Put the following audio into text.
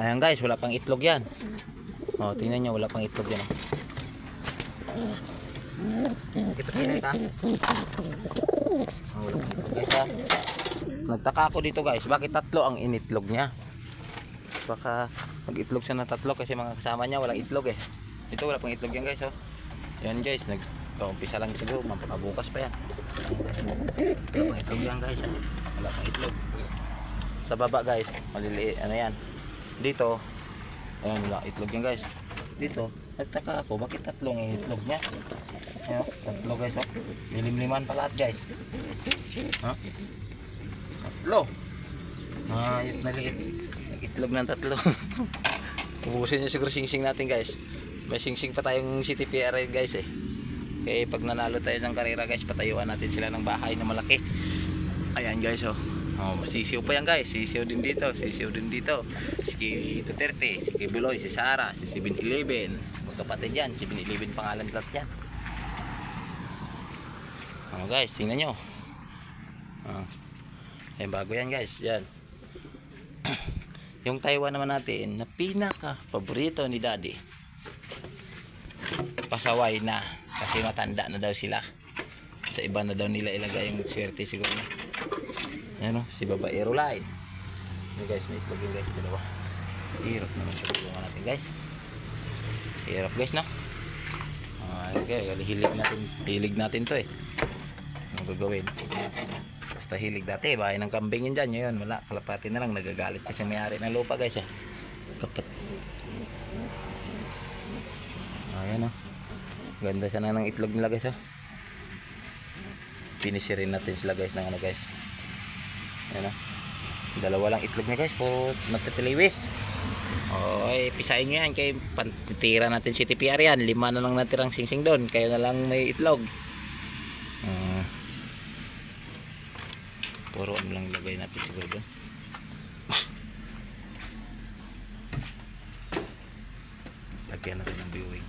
Ayan guys, wala pang itlog yan. O, tingnan nyo, wala pang itlog yan. Kita pinit ha. Wala pang itlog guys ha. Nagtaka ako dito guys, bakit tatlo ang initlog niya? Baka mag-itlog siya na tatlo kasi mga kasama niya walang itlog eh. Ito wala pang itlog yan guys oh. Yan guys, nag-umpisa lang siguro, mabukas pa yan. Wala pang itlog yan guys oh. Wala pang itlog. Sa baba guys, maliliit, ano yan. Dito, ayan wala itlog yan guys. Dito, nagtaka ako, bakit tatlong itlog niya? Ayan, tatlo guys oh. Lilim-liman pa lahat guys. Ha? Tatlo. Ayop na liit. Itlog ng tatlo. Ubusin nyo siguro sing-sing natin guys. May sing-sing pa tayong CTPR guys eh. Kaya pag nanalo tayo ng karera guys, patayuan natin sila ng bahay na malaki. Ayan guys oh. Oh, sisiw pa yan guys. Sisiw din dito. Sisiw din dito. Si Duterte, si Kibuloy, si Sara, si 7-Eleven. Magkapatid yan. 7-Eleven pangalan lahat yan. Oh guys, tingnan nyo. Oh. Ayan, bago yan guys. Yan. Yung Taiwan naman natin na pinaka paborito ni Daddy, pasaway na kasi matanda na daw sila. Sa iba na daw nila ilagay yung swerte siguro na. Ayan o, si Babaero Line. Ayan guys, may itlog yun guys, dalawa. Hirap naman sa tulungan natin guys. Hirap guys no. Okay, hilig natin to eh. Ano gagawin? Basta hilig dati, bahay ng kambing yun dyan. Ngayon, wala, kalapati na lang. Nagagalit kasi may-ari ng lupa guys eh. Kapat. Ayan o. Ganda sana ng itlog nila guys oh. Pinisirin natin sila guys ng ano guys. Ayan o. Dalawa lang itlog niya guys po natitiliwis. Okay, pisahin nyo yan. Kaya pantitira natin si TPR yan. 5 na lang natirang singsing doon. Kaya na lang may itlog. Puro ano lang ilagay natin siguro doon. Lagyan natin ng viewing.